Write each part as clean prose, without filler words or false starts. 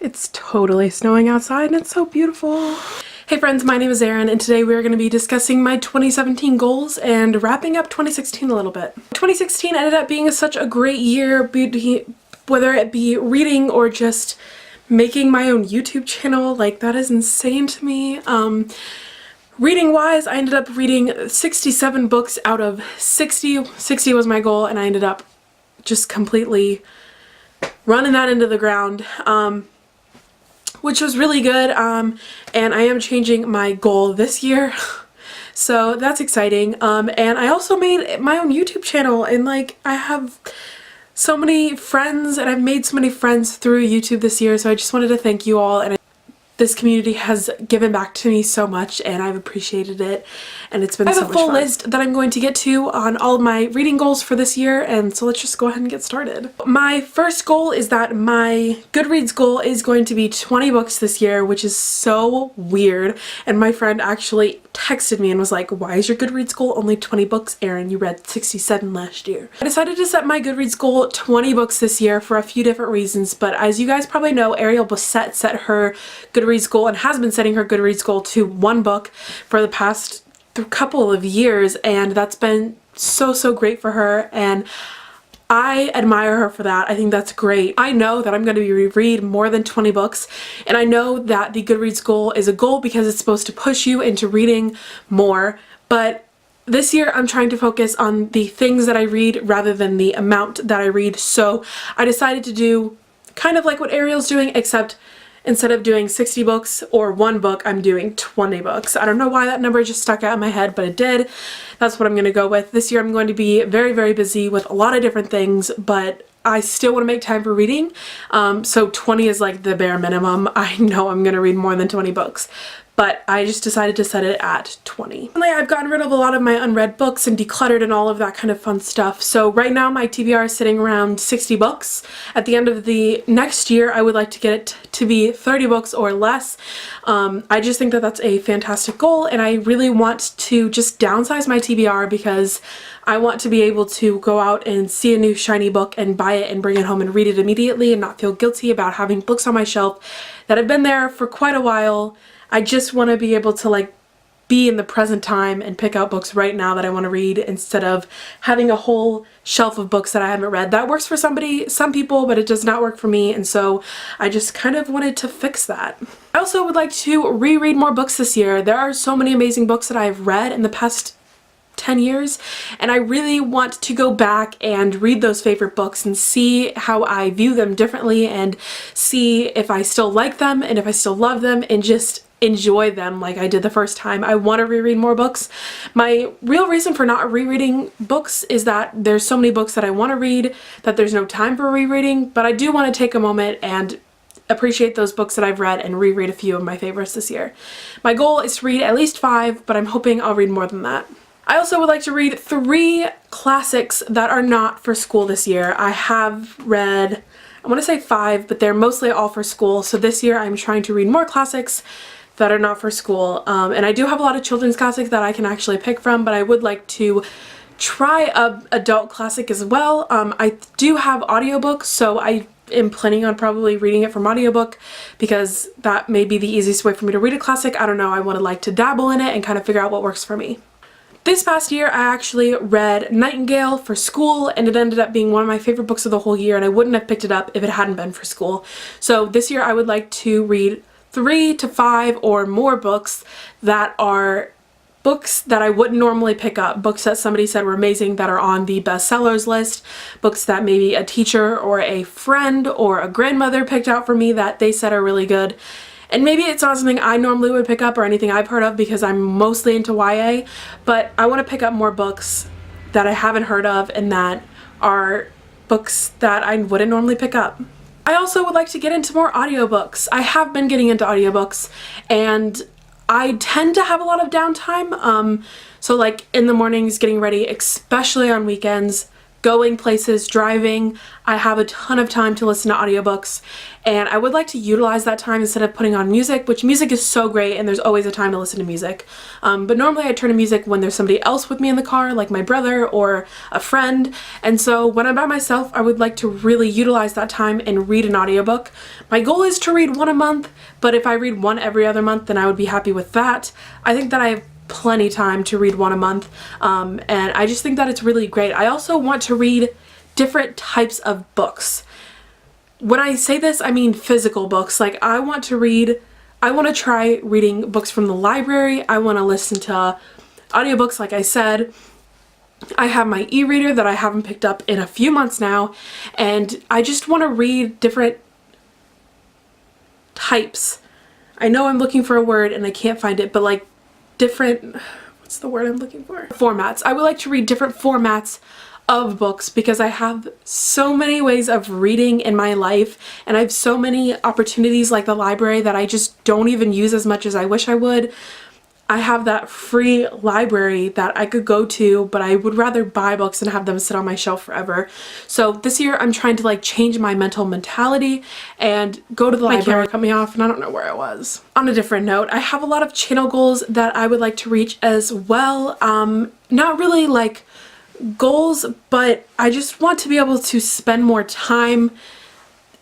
It's totally snowing outside and it's so beautiful. Hey friends, my name is Erin and today we're going to be discussing my 2017 goals and wrapping up 2016 a little bit. 2016 ended up being such a great year, whether it be reading or just making my own YouTube channel. Like, that is insane to me. Reading wise, I ended up reading 67 books out of 60. 60 was my goal and I ended up just completely running that into the ground. Which was really good, and I am changing my goal this year, so that's exciting. And I also made my own YouTube channel, and like, I have so many friends and I've made so many friends through YouTube this year, so I just wanted to thank you all. And this community has given back to me so much and I've appreciated it, and it's been so much fun. I have a full list that I'm going to get to on all of my reading goals for this year, and so let's just go ahead and get started. My first goal is that my Goodreads goal is going to be 20 books this year, which is so weird, and my friend actually texted me and was like, why is your Goodreads goal only 20 books, Erin? You read 67 last year. I decided to set my Goodreads goal 20 books this year for a few different reasons, but as you guys probably know, Ariel Bossette set her Goodreads goal and has been setting her Goodreads goal to one book for the past couple of years, and that's been so great for her, and I admire her for that. I think that's great. I know that I'm going to read more than 20 books, and I know that the Goodreads goal is a goal because it's supposed to push you into reading more, but this year I'm trying to focus on the things that I read rather than the amount that I read, so I decided to do kind of like what Ariel's doing, except instead of doing 60 books or one book, I'm doing 20 books. I don't know why that number just stuck out in my head, but it did. That's what I'm going to go with. This year I'm going to be very busy with a lot of different things, but I still want to make time for reading. So 20 is like the bare minimum. I know I'm going to read more than 20 books, but I just decided to set it at 20. I've gotten rid of a lot of my unread books and decluttered and all of that kind of fun stuff. So right now my TBR is sitting around 60 books. At the end of the next year, I would like to get it to be 30 books or less. I just think that that's a fantastic goal, and I really want to just downsize my TBR because I want to be able to go out and see a new shiny book and buy it and bring it home and read it immediately and not feel guilty about having books on my shelf that have been there for quite a while. I just want to be able to like be in the present time and pick out books right now that I want to read instead of having a whole shelf of books that I haven't read. That works for some people, but it does not work for me, and so I just kind of wanted to fix that. I also would like to reread more books this year. There are so many amazing books that I've read in the past 10 years, and I really want to go back and read those favorite books and see how I view them differently and see if I still like them and if I still love them and just enjoy them like I did the first time. I want to reread more books. My real reason for not rereading books is that there's so many books that I want to read that there's no time for rereading, but I do want to take a moment and appreciate those books that I've read and reread a few of my favorites this year. My goal is to read at least 5, but I'm hoping I'll read more than that. I also would like to read 3 classics that are not for school this year. I have read, I want to say 5, but they're mostly all for school, so this year I'm trying to read more classics that are not for school. And I do have a lot of children's classics that I can actually pick from, but I would like to try a adult classic as well. I do have audiobooks, so I am planning on probably reading it from audiobook because that may be the easiest way for me to read a classic. I don't know, I want to like to dabble in it and kind of figure out what works for me. This past year, I actually read Nightingale for school, and it ended up being one of my favorite books of the whole year, and I wouldn't have picked it up if it hadn't been for school. So this year I would like to read 3 to 5 or more books that are books that I wouldn't normally pick up, books that somebody said were amazing that are on the bestsellers list, books that maybe a teacher or a friend or a grandmother picked out for me that they said are really good. And maybe it's not something I normally would pick up or anything I've heard of because I'm mostly into YA, but I want to pick up more books that I haven't heard of and that are books that I wouldn't normally pick up. I also would like to get into more audiobooks. I have been getting into audiobooks and I tend to have a lot of downtime. So like in the mornings getting ready, especially on weekends, going places, driving. I have a ton of time to listen to audiobooks, and I would like to utilize that time instead of putting on music, which music is so great and there's always a time to listen to music. But normally I turn to music when there's somebody else with me in the car, like my brother or a friend. And so when I'm by myself, I would like to really utilize that time and read an audiobook. My goal is to read one a month, but if I read one every other month, then I would be happy with that. I think that I have plenty time to read one a month, and I just think that it's really great. I also want to read different types of books. When I say this, I mean physical books. Like, I want to try reading books from the library. I want to listen to audiobooks, like I said. I have my e-reader that I haven't picked up in a few months now, and I just want to read different types. I know I'm looking for a word and I can't find it, but like different, what's the word I'm looking for? Formats. I would like to read different formats of books because I have so many ways of reading in my life, and I have so many opportunities like the library that I just don't even use as much as I wish I would. I have that free library that I could go to, but I would rather buy books and have them sit on my shelf forever. So this year I'm trying to like change my mental mentality and go to the library. My camera cut me off and I don't know where I was. On a different note, I have a lot of channel goals that I would like to reach as well. Not really like goals, but I just want to be able to spend more time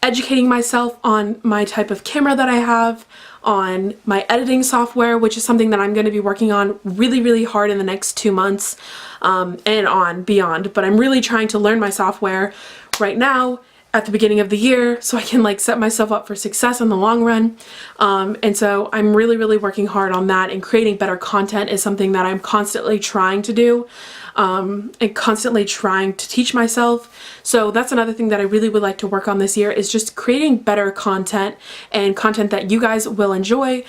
educating myself on my type of camera that I have, on my editing software, which is something that I'm going to be working on really, really hard in the next 2 months, and on beyond. But I'm really trying to learn my software right now at the beginning of the year so I can like set myself up for success in the long run. And so I'm really, really working hard on that, and creating better content is something that I'm constantly trying to do, and constantly trying to teach myself. So that's another thing that I really would like to work on this year, is just creating better content and content that you guys will enjoy.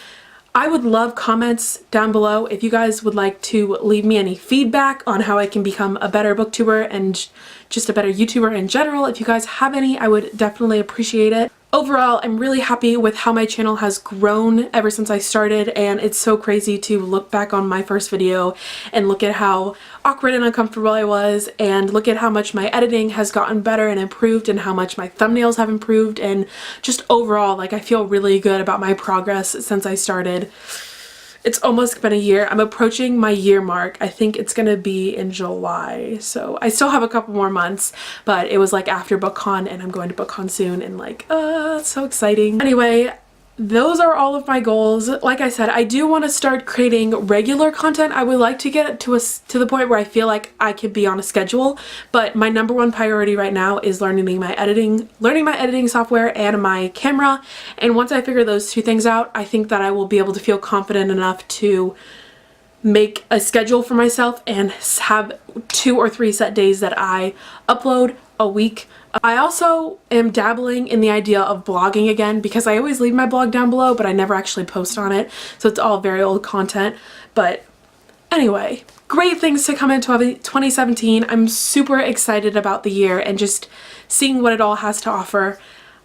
I would love comments down below if you guys would like to leave me any feedback on how I can become a better booktuber and just a better YouTuber in general. If you guys have any, I would definitely appreciate it. Overall, I'm really happy with how my channel has grown ever since I started, and it's so crazy to look back on my first video and look at how awkward and uncomfortable I was, and look at how much my editing has gotten better and improved, and how much my thumbnails have improved, and just overall, like, I feel really good about my progress since I started. It's almost been a year. I'm approaching my year mark. I think it's gonna be in July, so I still have a couple more months, but it was like after BookCon, and I'm going to BookCon soon, and like, so exciting. Anyway, those are all of my goals. Like I said, I do want to start creating regular content. I would like to get to the point where I feel like I could be on a schedule, but my number one priority right now is learning my editing software and my camera. And once I figure those two things out, I think that I will be able to feel confident enough to make a schedule for myself and have 2 or 3 set days that I upload a week. I also am dabbling in the idea of blogging again, because I always leave my blog down below, but I never actually post on it, so it's all very old content. But anyway, great things to come into 2017. I'm super excited about the year and just seeing what it all has to offer.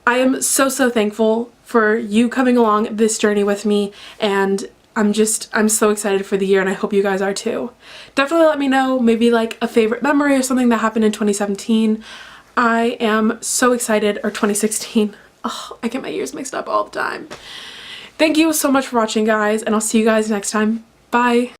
I am so thankful for you coming along this journey with me, and I'm so excited for the year, and I hope you guys are too. Definitely let me know, maybe like a favorite memory or something that happened in 2017. I am so excited, or 2016. Oh, I get my years mixed up all the time. Thank you so much for watching, guys, and I'll see you guys next time. Bye.